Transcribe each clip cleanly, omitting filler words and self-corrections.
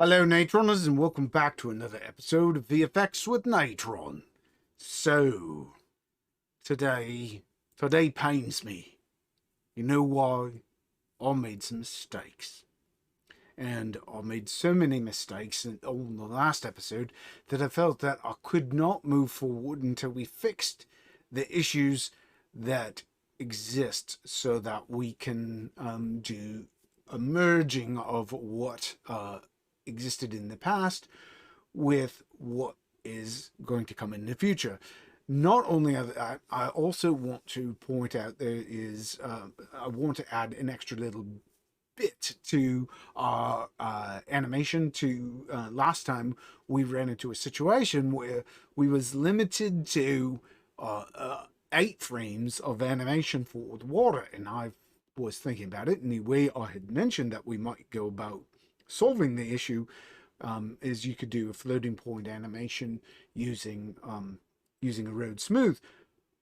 Hello, Natroners, and welcome back to another episode of VFX with Natron. So, today pains me. You know why? I made some mistakes. And I made so many mistakes on the last episode that I felt that I could not move forward until we fixed the issues that exist so that we can do a merging of what existed in the past with what is going to come in the future. Not only that, I also want to point out I want to add an extra little bit to our animation. To last time we ran into a situation where we was limited to 8 frames of animation for the water, and I was thinking about it, and the way I had mentioned that we might go about solving the issue is you could do a floating point animation using using a road smooth,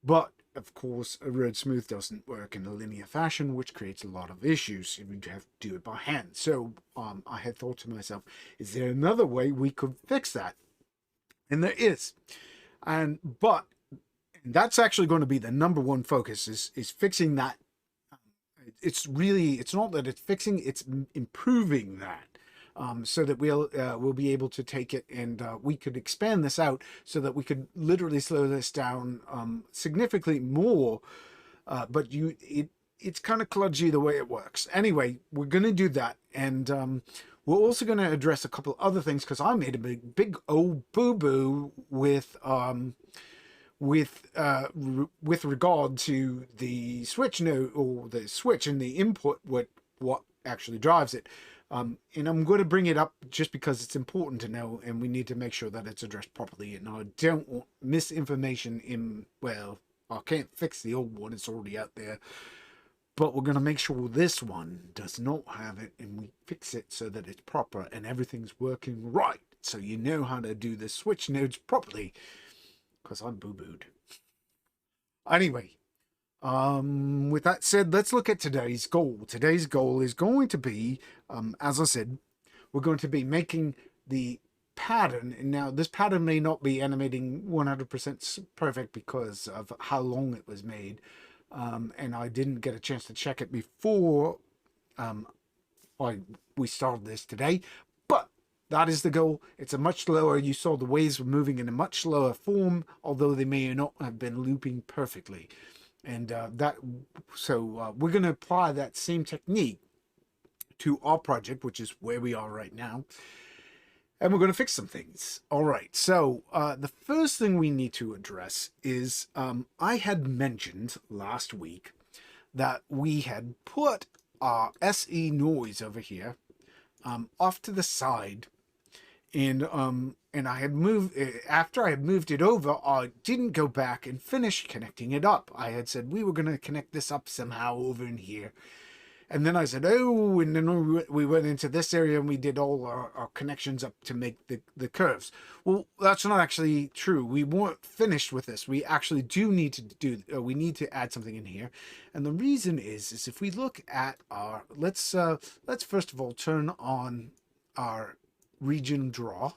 but of course a road smooth doesn't work in a linear fashion, which creates a lot of issues. You have to do it by hand. So I had thought to myself, is there another way we could fix that? And there is. But that's actually going to be the number one focus, is fixing that. It's not that it's fixing, it's improving that. So that we'll be able to take it, and we could expand this out so that we could literally slow this down significantly more. But it's kind of kludgy the way it works. Anyway, we're going to do that, and we're also going to address a couple other things, because I made a big old boo-boo with regard to the switch node, or the switch and the input, what actually drives it. And I'm going to bring it up just because it's important to know, and we need to make sure that it's addressed properly. And I don't want misinformation in, well, I can't fix the old one, it's already out there. But we're going to make sure this one does not have it, and we fix it so that it's proper and everything's working right. So you know how to do the switch nodes properly, because I'm boo-booed. Anyway. With that said, let's look at today's goal. Today's goal is going to be, as I said, we're going to be making the pattern. And now this pattern may not be animating 100% perfect because of how long it was made. And I didn't get a chance to check it before we started this today. But that is the goal. It's a much slower, you saw the waves were moving in a much slower form, although they may not have been looping perfectly. And we're going to apply that same technique to our project, which is where we are right now. And we're going to fix some things. All right. So the first thing we need to address is I had mentioned last week that we had put our SE noise over here off to the side. And I had moved, after I had moved it over, I didn't go back and finish connecting it up. I had said we were going to connect this up somehow over in here. And then I said, oh, and then we went into this area and we did all our connections up to make the curves. Well, that's not actually true. We weren't finished with this. We actually do need to we need to add something in here. And the reason is if we look at our, let's first of all turn on our region draw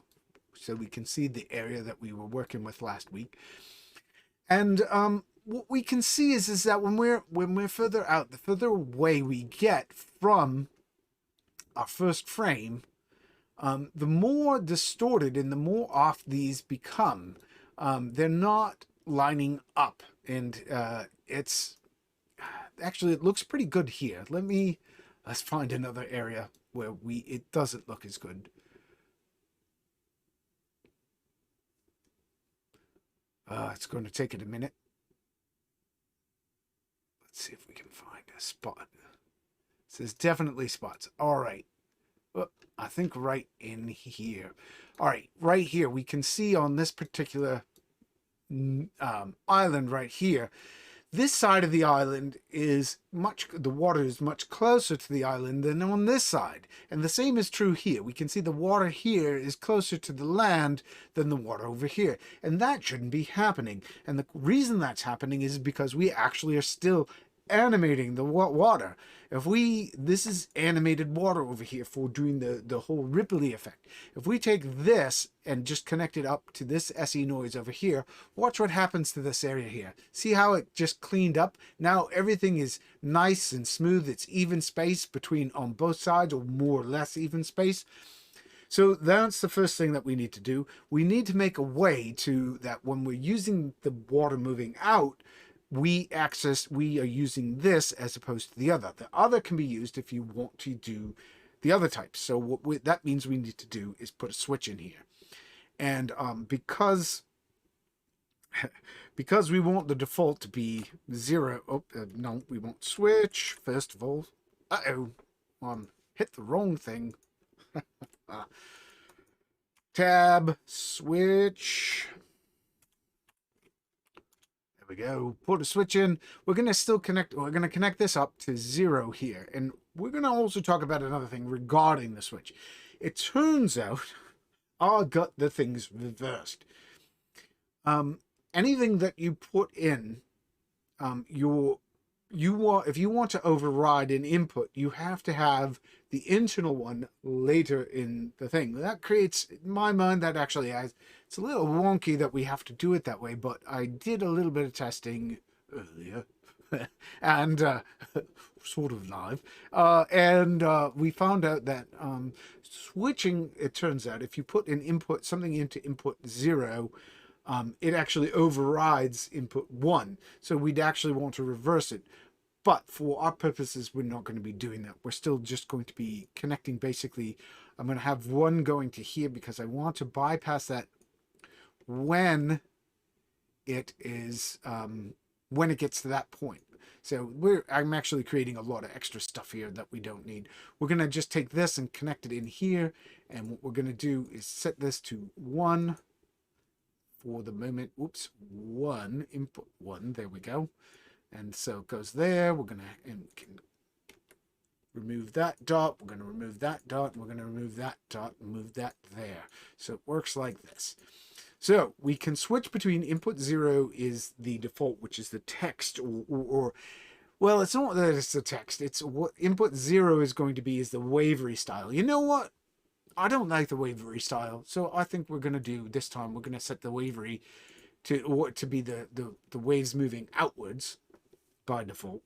so we can see the area that we were working with last week. And what we can see is that when we're further out, the further away we get from our first frame, the more distorted and the more off these become. They're not lining up, and it's actually, it looks pretty good here. Let's find another area where it doesn't look as good. It's going to take it a minute. Let's see if we can find a spot. So there's definitely spots. All right. Well, I think right in here. All right, right here. We can see on this particular island right here, this side of the island is the water is much closer to the island than on this side. And the same is true here. We can see the water here is closer to the land than the water over here. And that shouldn't be happening. And the reason that's happening is because we actually are still animating the water. This is animated water over here for doing the whole ripply effect. If we take this and just connect it up to this SE noise over here, watch what happens to this area here. See how it just cleaned up? Now everything is nice and smooth. It's even space between on both sides, or more or less even space. So that's the first thing that we need to do. We need to make a way to that when we're using the water moving out, we are using this as opposed to the other. The other can be used if you want to do the other types. So what that means we need to do is put a switch in here. And because we want the default to be 0. No, we want switch first of all. Hit the wrong thing. Tab, switch. There we go. Put a switch in. We're going to connect this up to 0 here. And we're going to also talk about another thing regarding the switch. It turns out I got the things reversed. Anything that you put in, if you want to override an input, you have to have the internal one later in the thing. That creates, in my mind, that actually it's a little wonky that we have to do it that way, but I did a little bit of testing earlier and sort of live, and we found out that switching, it turns out, if you put something into input 0, it actually overrides input 1. So we'd actually want to reverse it. But for our purposes, we're not going to be doing that. We're still just going to be connecting. Basically, I'm going to have one going to here because I want to bypass that when it is when it gets to that point. So I'm actually creating a lot of extra stuff here that we don't need. We're going to just take this and connect it in here. And what we're going to do is set this to 1 for the moment. Oops, 1, input 1. There we go. And so it goes there. We're going to can remove that dot. We're going to remove that dot. And we're going to remove that dot and move that there. So it works like this. So we can switch between input 0 is the default, which is the text, or well, it's not that it's the text. It's what input 0 is going to be is the wavery style. You know what? I don't like the wavery style. So I think we're going to do this time. We're going to set the wavery to be the waves moving outwards by default,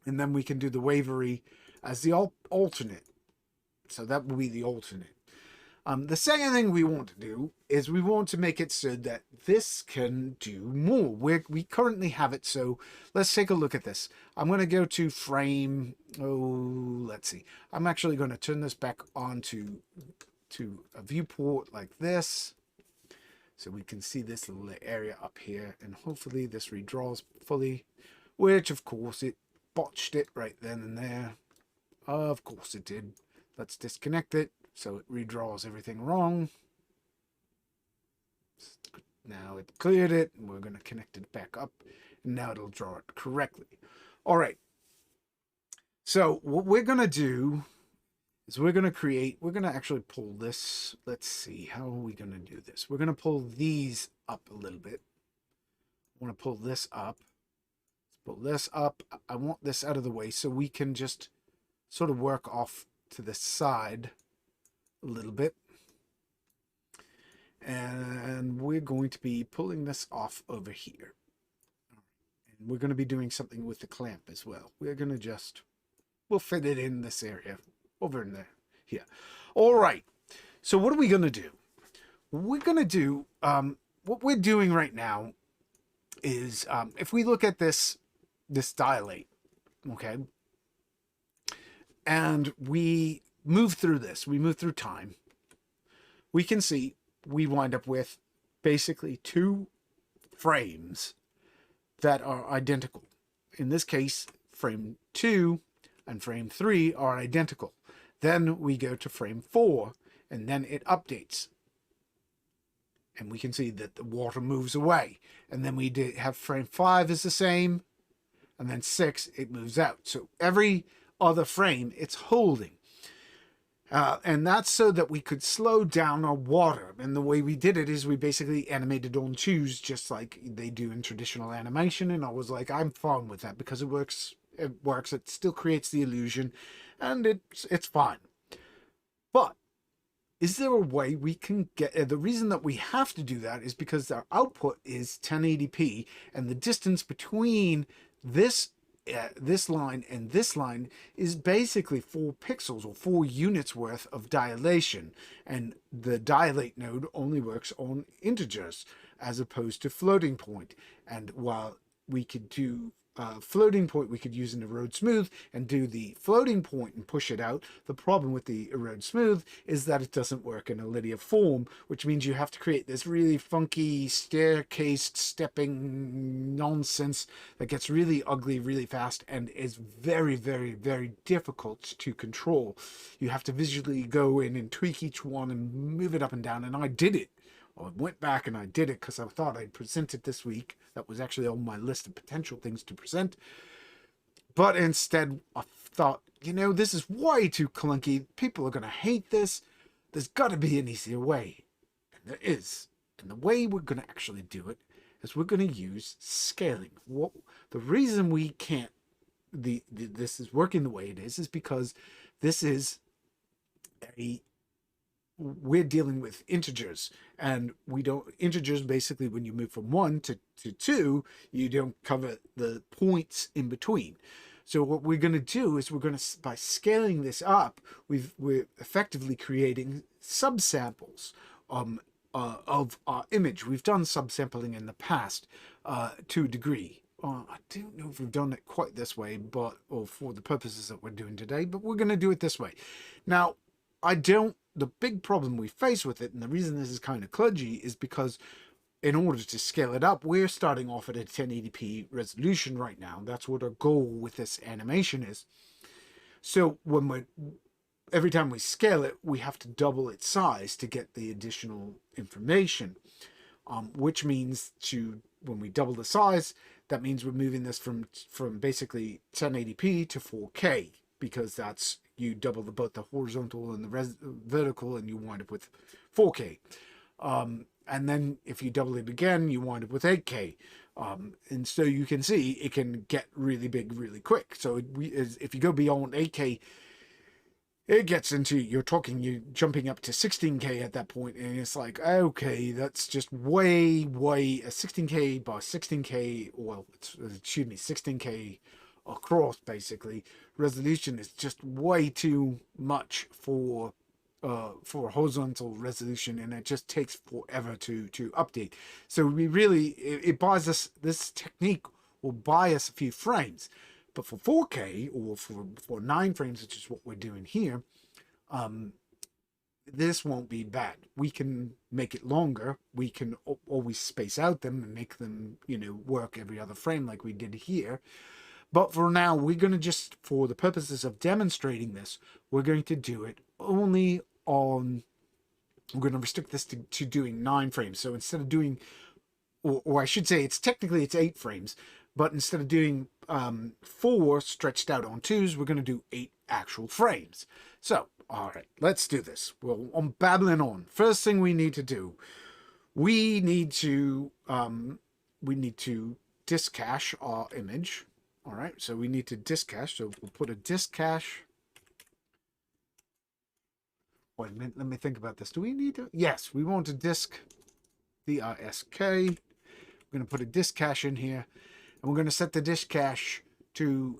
and then we can do the wavery as the alternate. So that will be the alternate. The second thing we want to do is we want to make it so that this can do more. We currently have it, so let's take a look at this. I'm going to go to frame. Let's see. I'm actually going to turn this back on to a viewport like this, so we can see this little area up here, and hopefully this redraws fully. Which, of course, it botched it right then and there. Of course it did. Let's disconnect it so it redraws everything wrong. Now it cleared it, and we're going to connect it back up, and now it'll draw it correctly. All right. So what we're going to do is we're going to actually pull this. Let's see, how are we going to do this? We're going to pull these up a little bit. I want to pull this up. Pull this up. I want this out of the way so we can just sort of work off to the side a little bit. And we're going to be pulling this off over here. And we're going to be doing something with the clamp as well. We're going to we'll fit it in this area over in there. Here. All right. So what are we going to do? We're going to do, what we're doing right now is, if we look at this dilate, okay, and we move through this, we move through time, we can see we wind up with basically 2 frames that are identical. In this case, frame 2 and frame 3 are identical. Then we go to frame 4, and then it updates. And we can see that the water moves away. And then we have frame 5 is the same, and then 6, it moves out. So every other frame, it's holding. And that's so that we could slow down our water. And the way we did it is we basically animated on twos, just like they do in traditional animation. And I was like, I'm fine with that because it works. It works. It still creates the illusion, and it's fine. But is there a way we can get... the reason that we have to do that is because our output is 1080p, and the distance between this line and this line is basically 4 pixels or 4 units worth of dilation, and the dilate node only works on integers as opposed to floating point. And while we could do floating point, we could use an erode smooth and do the floating point and push it out. The problem with the erode smooth is that it doesn't work in a linear form, which means you have to create this really funky staircased stepping nonsense that gets really ugly really fast and is very, very, very difficult to control. You have to visually go in and tweak each one and move it up and down, and I did it. I went back and I did it because I thought I'd present it this week. That was actually on my list of potential things to present. But instead, I thought, you know, this is way too clunky. People are going to hate this. There's got to be an easier way. And there is. And the way we're going to actually do it is we're going to use scaling. The reason we can't, this is working the way it is because this is we're dealing with integers, and we don't... integers, basically, when you move from 1 to 2, you don't cover the points in between. So what we're going to do is by scaling this up, we're effectively creating subsamples of our image. We've done subsampling in the past to a degree. I don't know if we've done it quite this way, or for the purposes that we're doing today, but we're going to do it this way. Now, the big problem we face with it, and the reason this is kind of kludgy, is because in order to scale it up, we're starting off at a 1080p resolution right now. That's what our goal with this animation is. So every time we scale it, we have to double its size to get the additional information, which means when we double the size, that means we're moving this from basically 1080p to 4K, because that's... you double both the horizontal and the vertical, and you wind up with 4K. And then if you double it again, you wind up with 8K. And so you can see it can get really big really quick. So if you go beyond 8K, it gets into... you're jumping up to 16K at that point, and it's like, okay, that's just way, a 16K by 16K, well, excuse me, 16K across, basically, resolution is just way too much for horizontal resolution, and it just takes forever to update. So it buys us... this technique will buy us a few frames, but for 4K or for 9 frames, which is what we're doing here, this won't be bad. We can make it longer. We can always space out them and make them, work every other frame like we did here. But for now, we're going to just, for the purposes of demonstrating this, we're going to do it only on... we're going to restrict this to doing 9 frames. So instead of doing... or I should say, it's 8 frames. But instead of doing 4 stretched out on 2s, we're going to do 8 actual frames. So, all right, let's do this. Well, I'm babbling on. First thing we need to do, we need to disk cache our image. All right, so we need to disk cache. So we'll put a disk cache. Wait a minute, let me think about this. Do we need to? Yes, we want to disk the RSK. We're going to put a disk cache in here, and we're going to set the disk cache to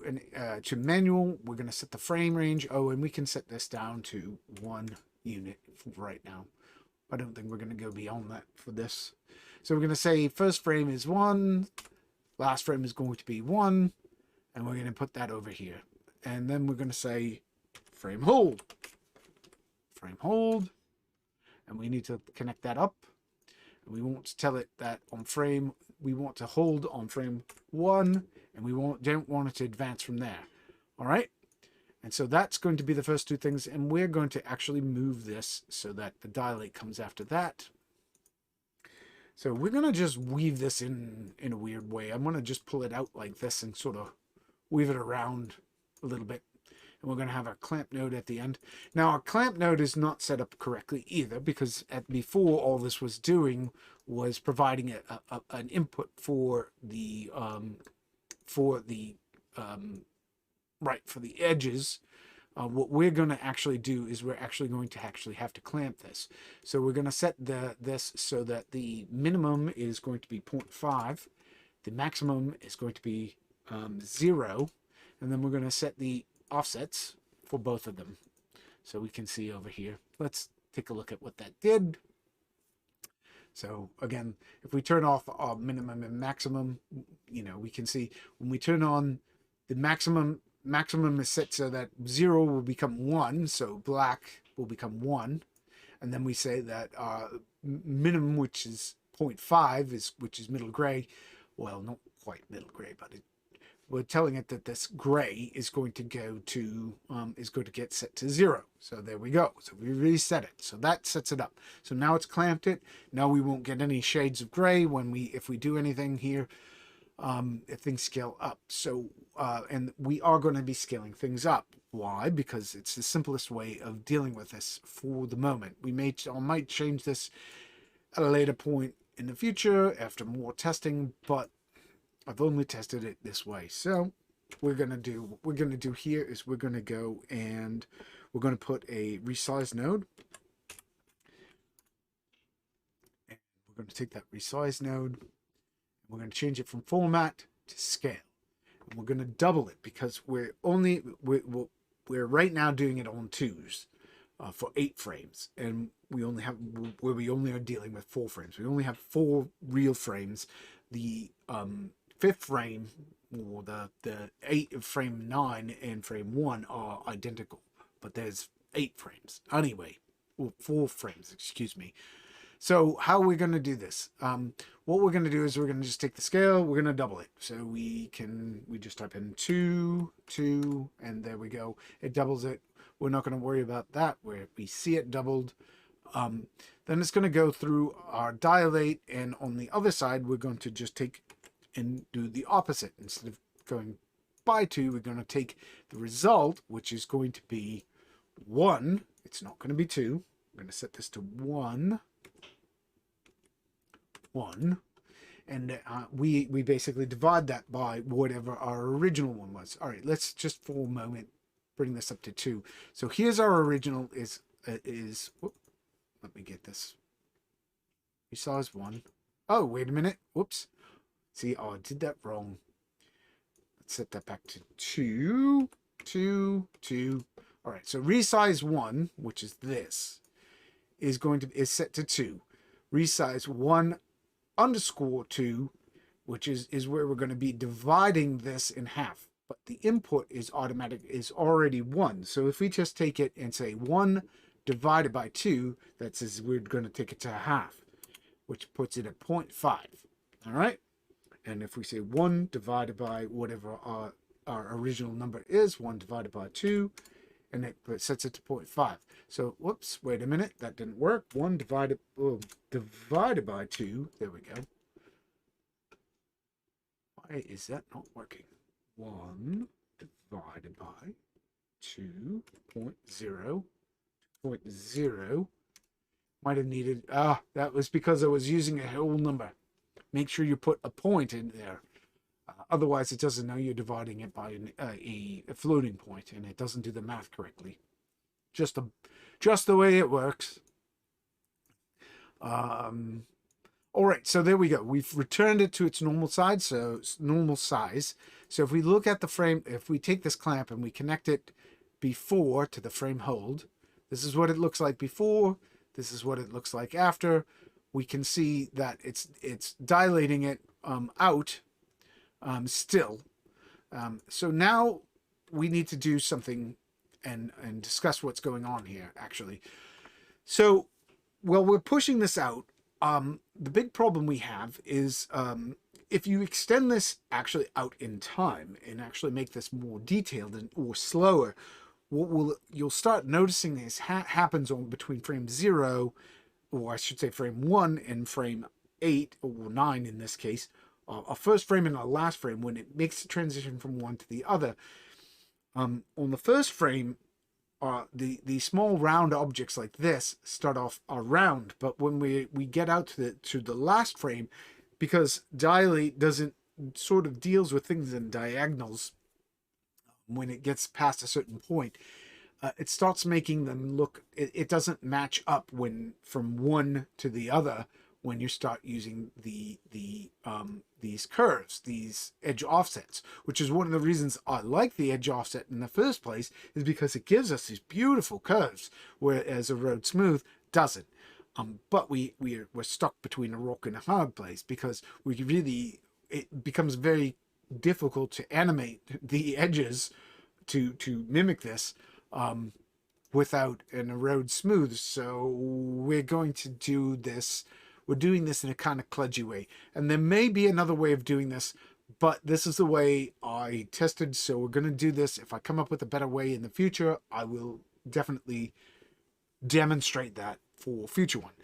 manual. We're going to set the frame range. Oh, and we can set this down to 1 unit right now. I don't think we're going to go beyond that for this. So we're going to say first frame is 1, last frame is going to be 1. And we're going to put that over here. And then we're going to say frame hold. Frame hold. And we need to connect that up. And we want to tell it that we want to hold on frame 1. And we don't want it to advance from there. All right? And so that's going to be the first 2 things. And we're going to actually move this so that the dilate comes after that. So we're going to just weave this in a weird way. I'm going to just pull it out like this and sort of weave it around a little bit. and we're going to have our clamp node at the end. Now our clamp node is not set up correctly either, because before all this was doing was providing an input for the edges. What we're going to actually do is we're actually going to have to clamp this. So we're going to set this so that the minimum is going to be 0.5, the maximum is going to be 0, and then we're going to set the offsets for both of them. So we can see over here. Let's take a look at what that did. So again, if we turn off our minimum and maximum, we can see when we turn on the maximum is set so that 0 will become 1, so black will become 1, and then we say that minimum, which is 0.5, which is middle gray, well, not quite middle gray, but we're telling it that this gray is going to get set to 0. So there we go. So we reset it. So that sets it up. So now it's clamped it. Now we won't get any shades of gray if we do anything here. If things scale up. So and we are going to be scaling things up. Why? Because it's the simplest way of dealing with this for the moment. I might change this at a later point in the future after more testing, but I've only tested it this way. So what we're going to do here is we're going to go and we're going to put a resize node. And we're going to take that resize node. We're going to change it from format to scale. And we're going to double it because we're right now doing it on 2s for 8 frames, and we only are dealing with 4 frames. We only have 4 real frames. The 5th frame, or the frame 9 and frame 1 are identical, but there's 8 frames anyway, or 4 frames, excuse me. So how are we going to do this? What we're going to do is we're going to just take the scale, we're going to double it. So we just type in 2, and there we go. It doubles it. We're not going to worry about that where we see it doubled. Then it's going to go through our dilate, and on the other side, we're going to just take and do the opposite. Instead of going by 2, we're going to take the result, which is going to be 1. It's not going to be 2. I'm going to set this to 1. And we basically divide that by whatever our original one was. All right, let's just for a moment bring this up to 2. So here's our original is whoop, let me get this. Resize 1. Oh, wait a minute. Whoops. See, I did that wrong. Let's set that back to 2, 2, 2. All right, so resize 1, which is this, is set to 2. Resize 1 underscore 2, which is where we're going to be dividing this in half, but the input is already 1. So if we just take it and say 1 divided by 2, that says we're going to take it to half, which puts it at 0.5. All right, and if we say 1 divided by whatever our original number is, 1 divided by 2, and it sets it to 0.5. So, whoops, wait a minute, that didn't work. 1 divided by 2, there we go. Why is that not working? 1 divided by 2.0, 0.0. Might have needed, that was because I was using a whole number. Make sure you put a point in there. Otherwise, it doesn't know you're dividing it by a floating point, and it doesn't do the math correctly. Just the way it works. All right, so there we go. We've returned it to its normal size. So if we look at the frame, if we take this clamp and we connect it before to the frame hold, this is what it looks like before. This is what it looks like after. We can see that it's dilating it out. Still. So now we need to do something and discuss what's going on here, actually. So, while we're pushing this out, the big problem we have is if you extend this actually out in time and actually make this more detailed or slower, you'll start noticing this happens between frame 0, or I should say frame 1 and frame 8 or 9 in this case. Our first frame and our last frame, when it makes the transition from one to the other, On the first frame, the small round objects like this start off are round, but when we get out to the last frame, because dilate doesn't sort of deals with things in diagonals, when it gets past a certain point, it starts making them look, it doesn't match up when from one to the other when you start using these curves, these edge offsets, which is one of the reasons I like the edge offset in the first place, is because it gives us these beautiful curves, whereas a road smooth doesn't. But we're stuck between a rock and a hard place, because it becomes very difficult to animate the edges to mimic this without an erode smooth. So we're going to do this. We're doing this in a kind of kludgy way. And there may be another way of doing this, but this is the way I tested. So we're going to do this. If I come up with a better way in the future, I will definitely demonstrate that for a future one.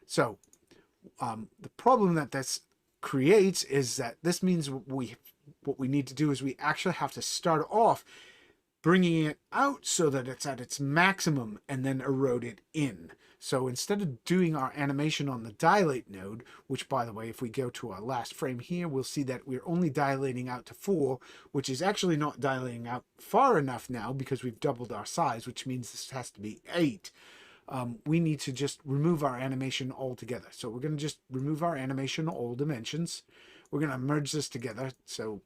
So the problem that this creates is that this means what we need to do is we actually have to start off bringing it out so that it's at its maximum and then erode it in. So instead of doing our animation on the dilate node, which by the way, if we go to our last frame here, we'll see that we're only dilating out to 4, which is actually not dilating out far enough now because we've doubled our size, which means this has to be 8. We need to just remove our animation altogether. So we're going to just remove our animation, all dimensions. We're going to merge this together. So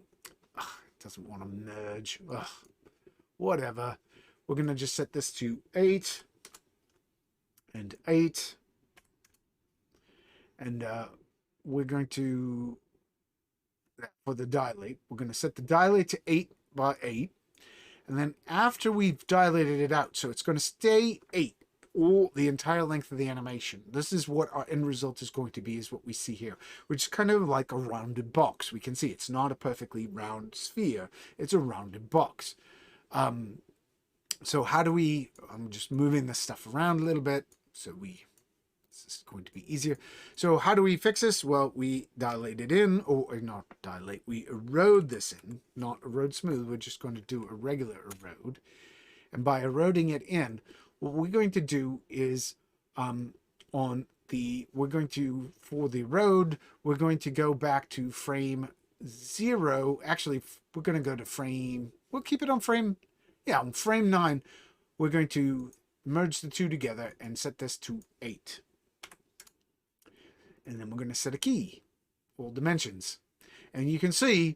it doesn't want to merge. Whatever. We're going to just set this to 8 and 8. And we're going to, for the dilate, we're going to set the dilate to 8 by 8. And then after we've dilated it out, so it's going to stay 8. All the entire length of the animation. This is what our end result is going to be, is what we see here, which is kind of like a rounded box. We can see it's not a perfectly round sphere, it's a rounded box. So how do we, I'm just moving this stuff around a little bit so this is going to be easier. So how do we fix this? Well, we dilate it in, or not dilate, we erode this in, not erode smooth. We're just going to do a regular erode. And by eroding it in, what we're going to do is for the road, we're going to go back to frame 0. Actually, we're going to go to frame, we'll keep it on frame, on frame 9. We're going to merge the two together and set this to 8. And then we're going to set a key, all dimensions. And you can see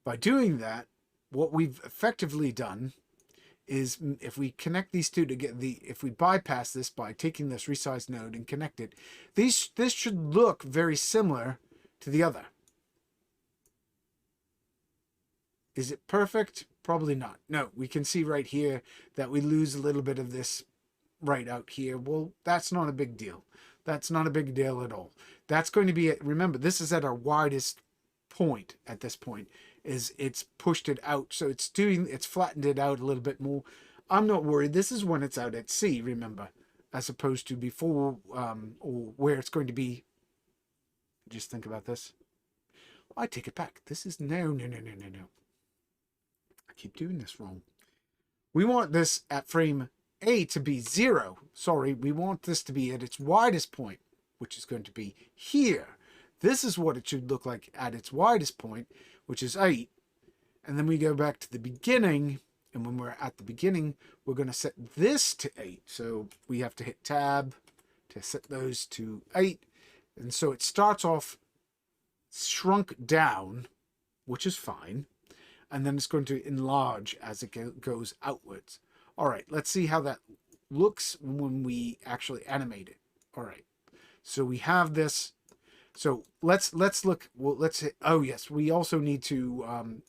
by doing that, what we've effectively done is, if we connect these two to get if we bypass this by taking this resize node and connect it, this should look very similar to the other. Is it perfect? Probably not. No, we can see right here that we lose a little bit of this right out here. Well, that's not a big deal. That's not a big deal at all. That's going to be it. Remember, this is at our widest point at this point. Is it's pushed it out, so it's flattened it out a little bit more. I'm not worried. This is when it's out at sea, remember, as opposed to before, or where it's going to be. Just think about this. I take it back. This is no. I keep doing this wrong. We want this at frame A to be 0. Sorry, we want this to be at its widest point, which is going to be here. This is what it should look like at its widest point, which is 8. And then we go back to the beginning, and when we're at the beginning, we're going to set this to 8. So we have to hit tab to set those to 8. And so it starts off shrunk down, which is fine. And then it's going to enlarge as it goes outwards. All right, let's see how that looks when we actually animate it. All right, so we have this. So let's look. Well, let's hit. Oh yes, we also need to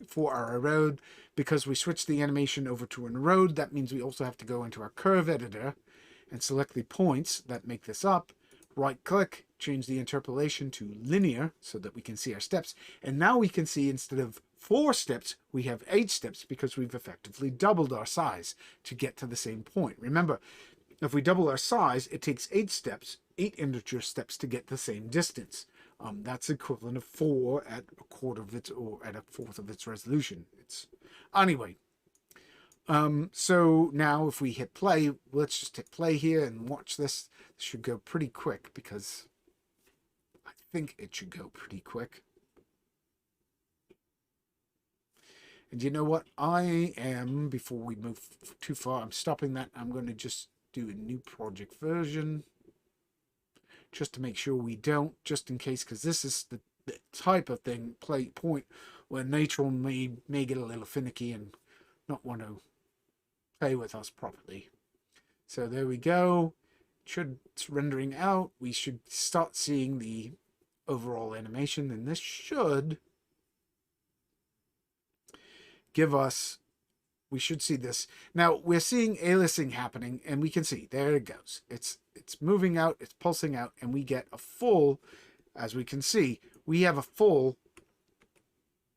for our erode, because we switched the animation over to an erode. That means we also have to go into our curve editor and select the points that make this up. Right click, change the interpolation to linear so that we can see our steps. And now we can see, instead of 4 steps, we have 8 steps, because we've effectively doubled our size to get to the same point. Remember, if we double our size, it takes 8 steps, 8 integer steps to get the same distance. That's equivalent of 4 at a quarter of its, or at a fourth of its resolution. Anyway, So now if we hit play, let's just hit play here and watch this. This should go pretty quick because I think it should go pretty quick. And you know what? I am, before we move too far, I'm stopping that. I'm going to just do a new project version just to make sure we don't, just in case, because this is the type of thing, point where Natron may get a little finicky and not want to play with us properly. So there we go. It's rendering out. We should start seeing the overall animation, and this should give us, we should see this. Now we're seeing aliasing happening, and we can see there it goes. It's moving out, it's pulsing out, and we get a full, as we can see, we have a full.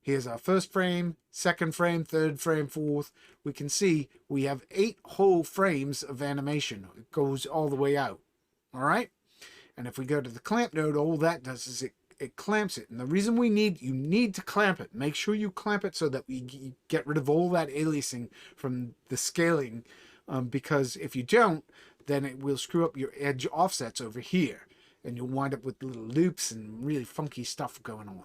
Here's our first frame, second frame, third frame, fourth. We can see we have 8 whole frames of animation. It goes all the way out. All right. And if we go to the clamp node, all that does is it clamps it. And the reason you need to clamp it, make sure you clamp it so that we get rid of all that aliasing from the scaling. Because if you don't, then it will screw up your edge offsets over here. And you'll wind up with little loops and really funky stuff going on.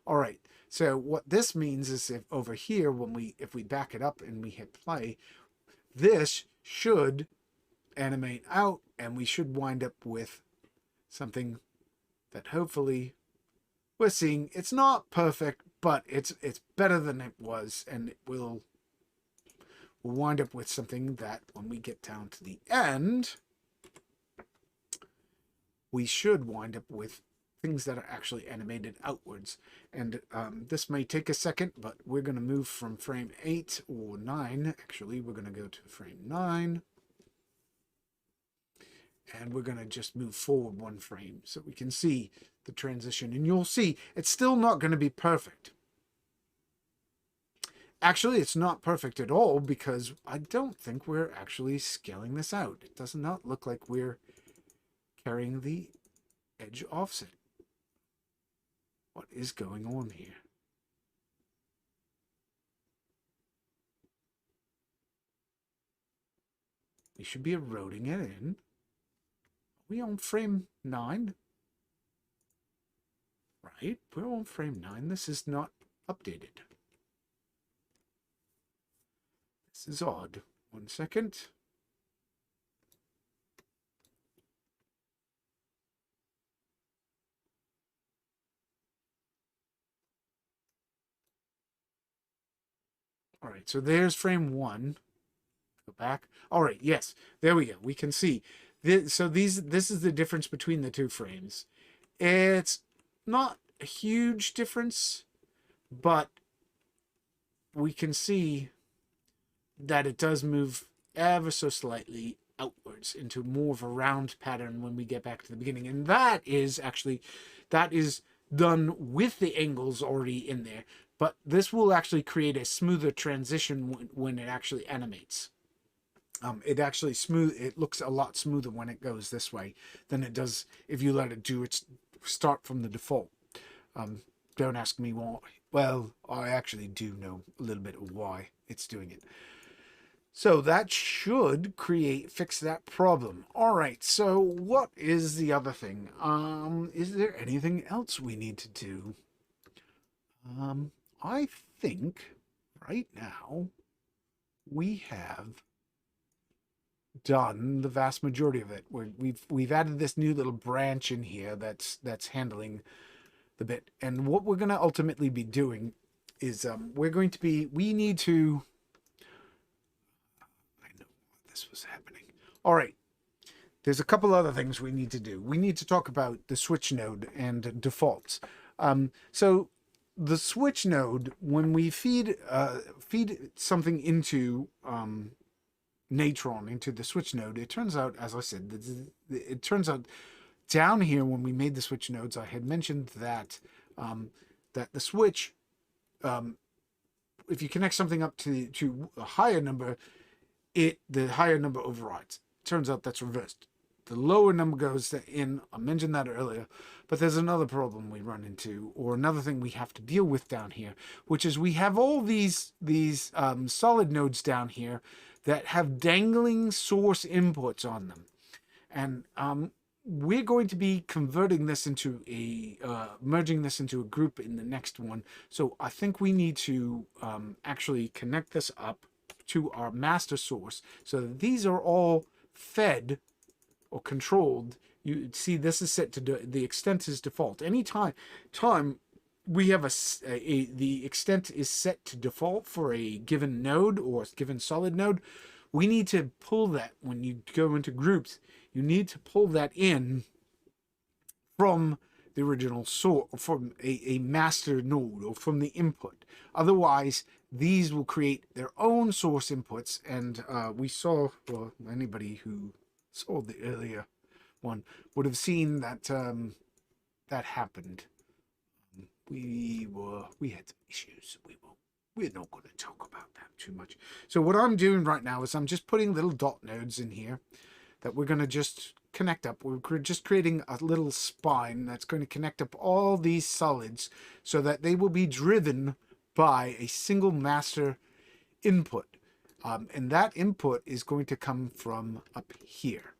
All right. So what this means is if over here, if we back it up and we hit play, this should animate out, and we should wind up with something that hopefully we're seeing. It's not perfect, but it's better than it was, and we'll wind up with something that when we get down to the end, we should wind up with things that are actually animated outwards. And this may take a second, but we're going to move from frame 8 or 9. Actually, we're going to go to frame 9. And we're going to just move forward 1 frame so we can see the transition. And you'll see it's still not going to be perfect. Actually, it's not perfect at all because I don't think we're actually scaling this out. It does not look like we're carrying the edge offset. What is going on here? We should be eroding it in. Are we on frame 9? Right, we're on frame 9. This is not updated. This is odd. 1 second. All right, so there's frame 1. Go back. All right, yes, there we go. We can see. This is the difference between the 2 frames. It's not a huge difference, but we can see that it does move ever so slightly outwards into more of a round pattern when we get back to the beginning. And that is done with the angles already in there. But this will actually create a smoother transition when it actually animates. It looks a lot smoother when it goes this way than it does if you let it start from the default. Don't ask me why. Well, I actually do know a little bit of why it's doing it. So that should fix that problem. All right, so what is the other thing? Is there anything else we need to do? I think right now we have done the vast majority of it. We've added this new little branch in here that's handling the bit. And what we're going to ultimately be doing is we need to, I know this was happening. All right. There's a couple other things we need to do. We need to talk about the switch node and defaults. So the switch node, when we feed something into Natron, into the switch node, it turns out, as I said, it turns out down here when we made the switch nodes, I had mentioned that that the switch, if you connect something up to a higher number, the higher number overrides. Turns out that's reversed. the lower number goes in. I mentioned that earlier, but there's another problem we run into, or another thing we have to deal with down here, which is we have all these solid nodes down here that have dangling source inputs on them, and we're going to be converting this into a merging this into a group in the next one. So I think we need to actually connect this up to our master source so that these are all fed or controlled. You see this is set to the extent is default. Anytime we have the extent is set to default for a given node or a given solid node, we need to pull that when you go into groups. You need to pull that in from the original source, from a master node, or from the input. Otherwise, these will create their own source inputs. And we saw, well, anybody who saw the earlier one would have seen that that happened. We had some issues. We're not going to talk about that too much. So what I'm doing right now is I'm just putting little dot nodes in here that we're going to just connect up. We're just creating a little spine that's going to connect up all these solids so that they will be driven by a single master input. And that input is going to come from up here.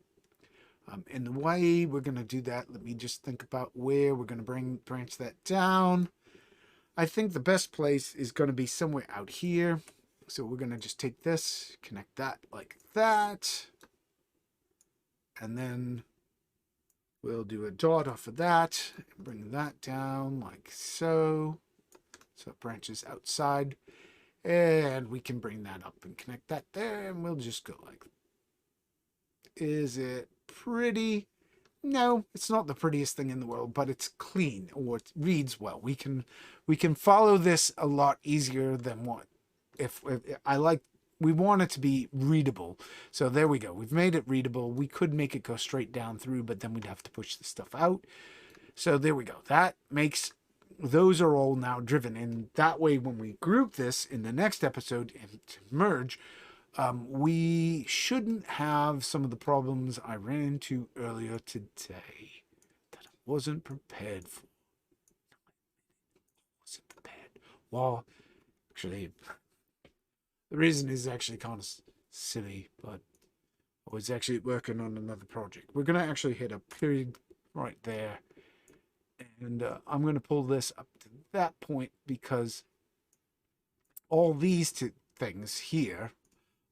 And the way we're going to do that, let me just think about where we're going to branch that down. I think the best place is going to be somewhere out here. So we're going to just take this, connect that like that. And then we'll do a dot off of that, and bring that down like so. So it branches outside. And we can bring that up and connect that there, and we'll just go like, is it pretty? No, it's not the prettiest thing in the world, but it's clean, or it reads well. We can follow this a lot easier than what if I like. We want it to be readable. So there we go. We've made it readable. We could make it go straight down through, but then we'd have to push the stuff out. So there we go. That makes, those are all now driven. And that way, when we group this in the next episode and merge, we shouldn't have some of the problems I ran into earlier today that I wasn't prepared for. Well, actually, the reason is actually kind of silly, but I was actually working on another project. We're going to actually hit a period right there. And I'm going to pull this up to that point because all these two things here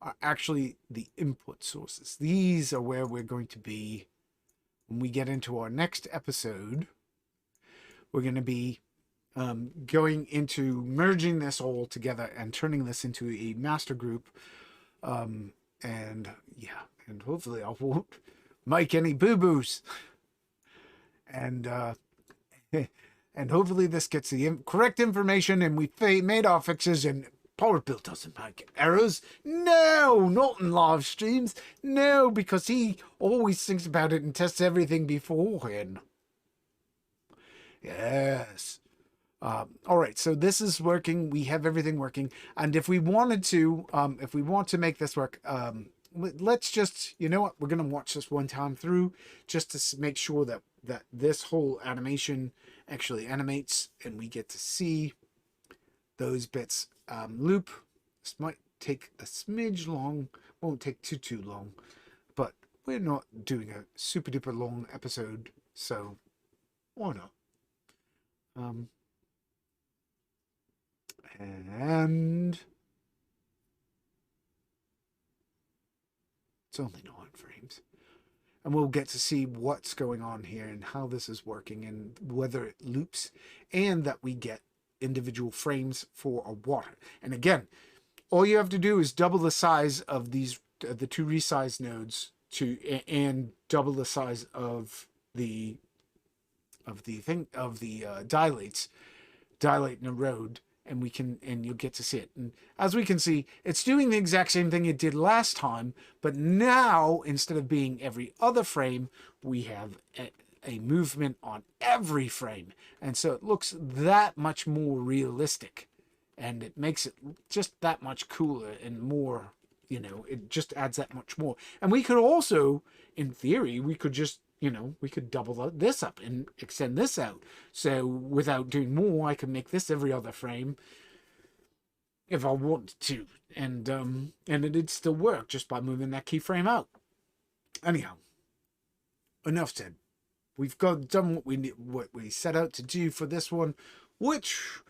are actually the input sources. These are where we're going to be when we get into our next episode. We're going to be going into merging this all together and turning this into a master group. And yeah, and hopefully I won't make any boo-boos. And hopefully this gets the correct information and we made our fixes and PowerBuild doesn't make errors. No, not in live streams. No, because he always thinks about it and tests everything beforehand. Yes. All right, so this is working. We have everything working. And if we wanted to, if we want to make this work, let's just, you know what, we're going to watch this one time through just to make sure that this whole animation actually animates and we get to see those bits loop. This might take a smidge long, won't take too long, but we're not doing a super duper long episode, so why not? And it's only 9 frames. And we'll get to see what's going on here and how this is working and whether it loops and that we get individual frames for a water. And again, all you have to do is double the size of these, the 2 resize nodes and double the size of the dilates, dilate in a road. And you'll get to see it. And as we can see, it's doing the exact same thing it did last time, but now instead of being every other frame, we have a movement on every frame. And so it looks that much more realistic, and it makes it just that much cooler and more, you know, it just adds that much more. And we could also, in theory, we could just, you know, we could double this up and extend this out. So without doing more, I could make this every other frame if I wanted to. And it'd still work just by moving that keyframe out. Anyhow, enough said. We've done what we set out to do for this one, which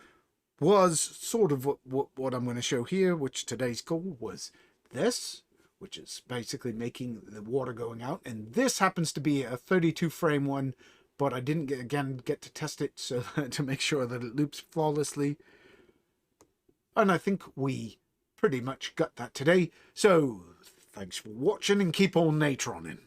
was sort of what I'm going to show here, which today's goal was this, which is basically making the water going out. And this happens to be a 32 frame one, but I didn't get to test it so to make sure that it loops flawlessly. And I think we pretty much got that today. So thanks for watching and keep on Natroning.